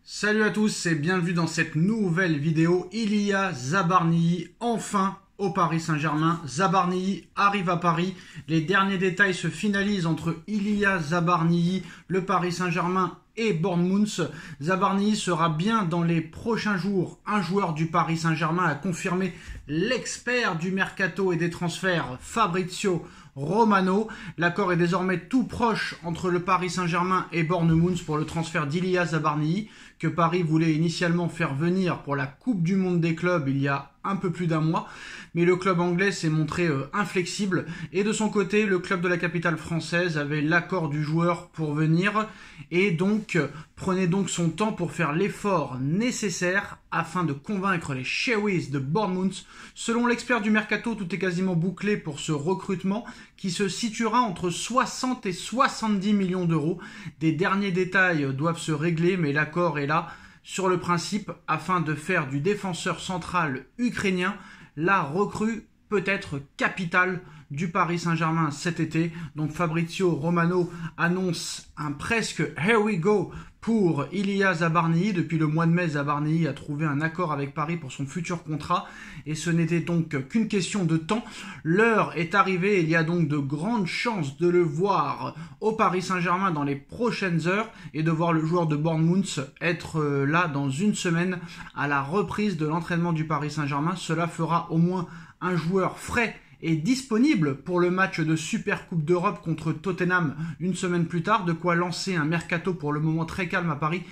Salut à tous et bienvenue dans cette nouvelle vidéo. Ilia Zabarnyi enfin au Paris Saint-Germain. Zabarnyi arrive à Paris. Les derniers détails se finalisent entre Ilia Zabarnyi, le Paris Saint-Germain et Bournemouth. Zabarnyi sera bien dans les prochains jours un joueur du Paris Saint-Germain, a confirmé l'expert du mercato et des transferts Fabrizio Romano. L'accord est désormais tout proche entre le Paris Saint-Germain et Bournemouth pour le transfert d'Ilia Zabarnyi, que Paris voulait initialement faire venir pour la Coupe du Monde des clubs il y a un peu plus d'un mois, mais le club anglais s'est montré inflexible, et de son côté, le club de la capitale française avait l'accord du joueur pour venir, et donc prenait donc son temps pour faire l'effort nécessaire afin de convaincre les Cherries de Bournemouth. Selon l'expert du mercato, tout est quasiment bouclé pour ce recrutement qui se situera entre 60 et 70 millions d'euros. Des derniers détails doivent se régler, mais l'accord est là sur le principe afin de faire du défenseur central ukrainien la recrue peut-être capitale du Paris Saint-Germain cet été. Donc Fabrizio Romano annonce un presque here we go pour Ilia Zabarnyi. Depuis le mois de mai, Zabarnyi a trouvé un accord avec Paris pour son futur contrat et ce n'était donc qu'une question de temps. L'heure est arrivée et il y a donc de grandes chances de le voir au Paris Saint-Germain dans les prochaines heures et de voir le joueur de Bournemouth être là dans une semaine à la reprise de l'entraînement du Paris Saint-Germain. Cela fera au moins un joueur frais est disponible pour le match de Super Coupe d'Europe contre Tottenham une semaine plus tard, de quoi lancer un mercato pour le moment très calme à Paris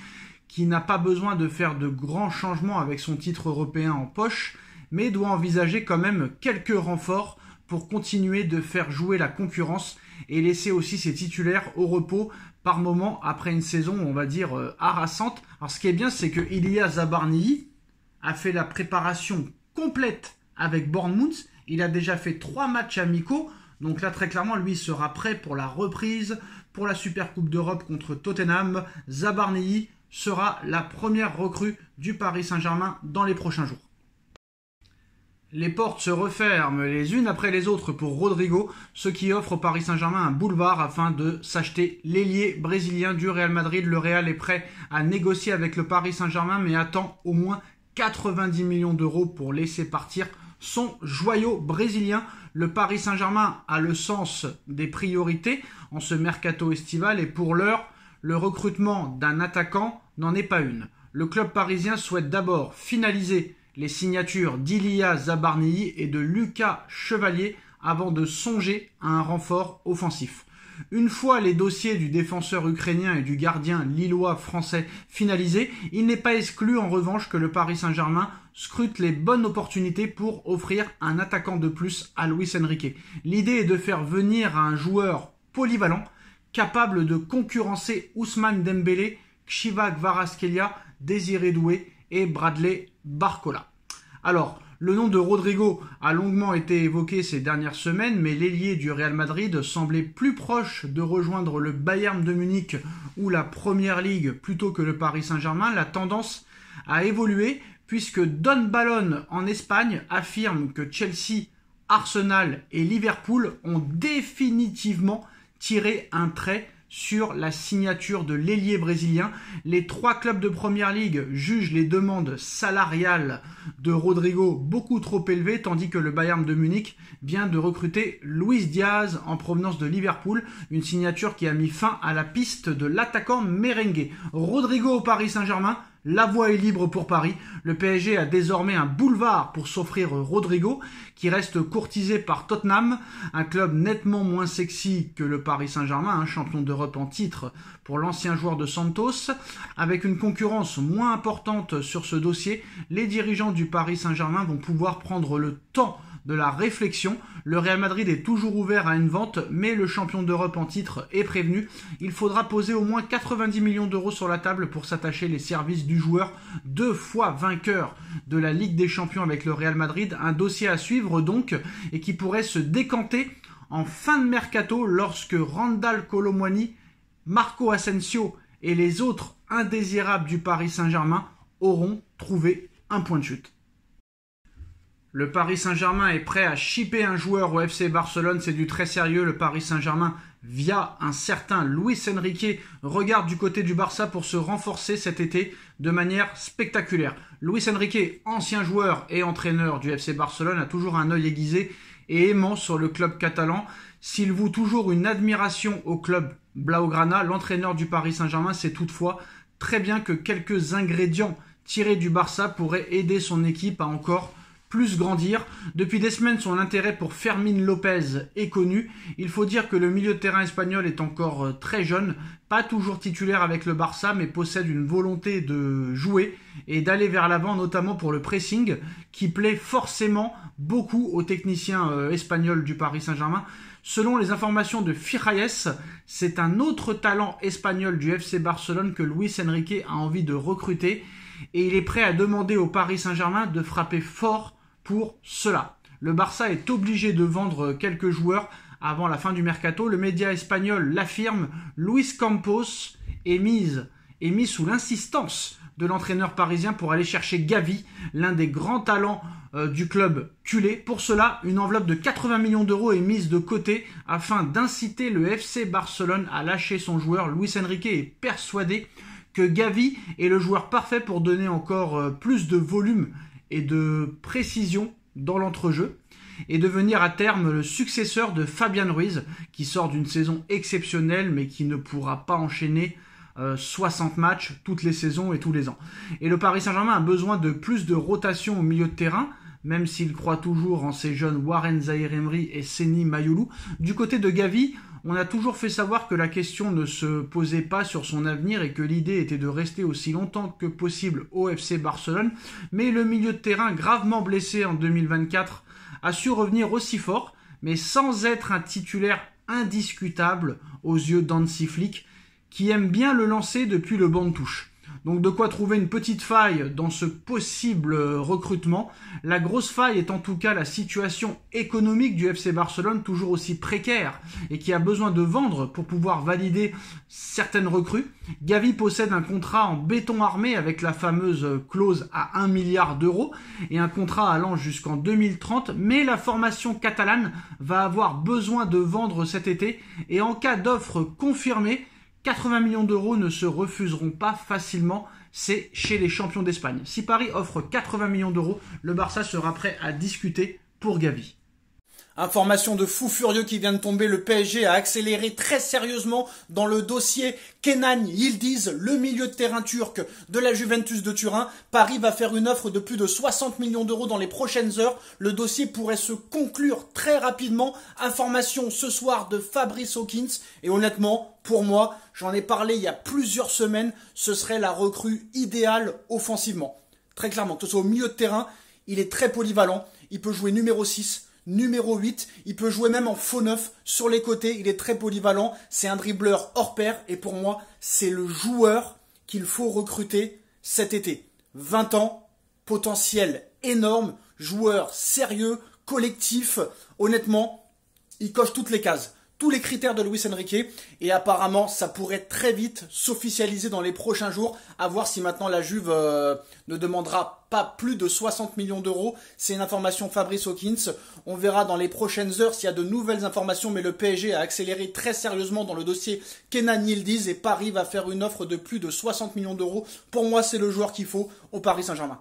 qui n'a pas besoin de faire de grands changements avec son titre européen en poche, mais doit envisager quand même quelques renforts pour continuer de faire jouer la concurrence et laisser aussi ses titulaires au repos par moment après une saison, on va dire, harassante. Alors ce qui est bien, c'est que Ilia Zabarnyi a fait la préparation complète avec Bournemouth. Il a déjà fait 3 matchs amicaux, donc là très clairement lui sera prêt pour la reprise, pour la Super Coupe d'Europe contre Tottenham. Zabarnyi sera la première recrue du Paris Saint-Germain dans les prochains jours. Les portes se referment les unes après les autres pour Rodrigo, ce qui offre au Paris Saint-Germain un boulevard afin de s'acheter l'ailier brésilien du Real Madrid. Le Real est prêt à négocier avec le Paris Saint-Germain mais attend au moins 90 millions d'euros pour laisser partir son joyau brésilien. Le Paris Saint-Germain a le sens des priorités en ce mercato estival et pour l'heure, le recrutement d'un attaquant n'en est pas une. Le club parisien souhaite d'abord finaliser les signatures d'Ilia Zabarnyi et de Lucas Chevalier avant de songer à un renfort offensif. Une fois les dossiers du défenseur ukrainien et du gardien lillois français finalisés, il n'est pas exclu en revanche que le Paris Saint-Germain scrute les bonnes opportunités pour offrir un attaquant de plus à Luis Enrique. L'idée est de faire venir un joueur polyvalent, capable de concurrencer Ousmane Dembélé, Kshiva Kvaratskhelia, Désiré Doué et Bradley Barcola. Alors, le nom de Rodrigo a longuement été évoqué ces dernières semaines, mais l'ailier du Real Madrid semblait plus proche de rejoindre le Bayern de Munich ou la Première Ligue plutôt que le Paris Saint-Germain. La tendance a évolué puisque Don Balón en Espagne affirme que Chelsea, Arsenal et Liverpool ont définitivement tiré un trait sur la signature de l'ailier brésilien. Les 3 clubs de Première Ligue jugent les demandes salariales de Rodrigo beaucoup trop élevées, tandis que le Bayern de Munich vient de recruter Luis Diaz en provenance de Liverpool, une signature qui a mis fin à la piste de l'attaquant merengue. Rodrigo au Paris Saint-Germain, la voie est libre pour Paris. Le PSG a désormais un boulevard pour s'offrir Rodrigo, qui reste courtisé par Tottenham, un club nettement moins sexy que le Paris Saint-Germain, un champion d'Europe en titre pour l'ancien joueur de Santos. Avec une concurrence moins importante sur ce dossier, les dirigeants du Paris Saint-Germain vont pouvoir prendre le temps de la réflexion. Le Real Madrid est toujours ouvert à une vente, mais le champion d'Europe en titre est prévenu. Il faudra poser au moins 90 millions d'euros sur la table pour s'attacher les services du joueur, 2 fois vainqueur de la Ligue des Champions avec le Real Madrid. Un dossier à suivre donc, et qui pourrait se décanter en fin de mercato lorsque Randal Kolo Muani, Marco Asensio et les autres indésirables du Paris Saint-Germain auront trouvé un point de chute. Le Paris Saint-Germain est prêt à shipper un joueur au FC Barcelone, c'est du très sérieux. Le Paris Saint-Germain, via un certain Luis Enrique, regarde du côté du Barça pour se renforcer cet été de manière spectaculaire. Luis Enrique, ancien joueur et entraîneur du FC Barcelone, a toujours un œil aiguisé et aimant sur le club catalan. S'il voue toujours une admiration au club Blaugrana, l'entraîneur du Paris Saint-Germain sait toutefois très bien que quelques ingrédients tirés du Barça pourraient aider son équipe à encore plus grandir. Depuis des semaines, son intérêt pour Fermín López est connu. Il faut dire que le milieu de terrain espagnol est encore très jeune, pas toujours titulaire avec le Barça, mais possède une volonté de jouer et d'aller vers l'avant, notamment pour le pressing, qui plaît forcément beaucoup aux techniciens espagnols du Paris Saint-Germain. Selon les informations de Fijaes, c'est un autre talent espagnol du FC Barcelone que Luis Enrique a envie de recruter et il est prêt à demander au Paris Saint-Germain de frapper fort pour cela. Le Barça est obligé de vendre quelques joueurs avant la fin du mercato. Le média espagnol l'affirme, Luis Campos est mis sous l'insistance de l'entraîneur parisien pour aller chercher Gavi, l'un des grands talents du club culé. Pour cela, une enveloppe de 80 millions d'euros est mise de côté afin d'inciter le FC Barcelone à lâcher son joueur. Luis Enrique est persuadé que Gavi est le joueur parfait pour donner encore plus de volume et de précision dans l'entrejeu et devenir à terme le successeur de Fabian Ruiz qui sort d'une saison exceptionnelle mais qui ne pourra pas enchaîner 60 matchs toutes les saisons et tous les ans. Et le Paris Saint-Germain a besoin de plus de rotation au milieu de terrain, même s'il croit toujours en ses jeunes Warren Zaïre-Emery et Seny Mayulu. Du côté de Gavi, on a toujours fait savoir que la question ne se posait pas sur son avenir et que l'idée était de rester aussi longtemps que possible au FC Barcelone. Mais le milieu de terrain, gravement blessé en 2024, a su revenir aussi fort, mais sans être un titulaire indiscutable aux yeux d'Hansi Flick, qui aime bien le lancer depuis le banc de touche. Donc de quoi trouver une petite faille dans ce possible recrutement. La grosse faille est en tout cas la situation économique du FC Barcelone, toujours aussi précaire et qui a besoin de vendre pour pouvoir valider certaines recrues. Gavi possède un contrat en béton armé avec la fameuse clause à 1 milliard d'euros et un contrat allant jusqu'en 2030, mais la formation catalane va avoir besoin de vendre cet été et en cas d'offre confirmée, 80 millions d'euros ne se refuseront pas facilement, c'est chez les champions d'Espagne. Si Paris offre 80 millions d'euros, le Barça sera prêt à discuter pour Gavi. Information de fou furieux qui vient de tomber, le PSG a accéléré très sérieusement dans le dossier Kenan Yildiz, le milieu de terrain turc de la Juventus de Turin. Paris va faire une offre de plus de 60 millions d'euros dans les prochaines heures. Le dossier pourrait se conclure très rapidement. Information ce soir de Fabrice Hawkins. Et honnêtement, pour moi, j'en ai parlé il y a plusieurs semaines, ce serait la recrue idéale offensivement. Très clairement, que ce soit au milieu de terrain, il est très polyvalent. Il peut jouer numéro 6. Numéro 8, il peut jouer même en faux neuf sur les côtés, il est très polyvalent, c'est un dribbleur hors pair et pour moi, c'est le joueur qu'il faut recruter cet été. 20 ans, potentiel énorme, joueur sérieux, collectif, honnêtement, il coche toutes les cases. Tous les critères de Luis Enrique et apparemment ça pourrait très vite s'officialiser dans les prochains jours, à voir si maintenant la Juve ne demandera pas plus de 60 millions d'euros. C'est une information Fabrice Hawkins, on verra dans les prochaines heures s'il y a de nouvelles informations, mais le PSG a accéléré très sérieusement dans le dossier Kenan Yildiz et Paris va faire une offre de plus de 60 millions d'euros. Pour moi c'est le joueur qu'il faut au Paris Saint-Germain.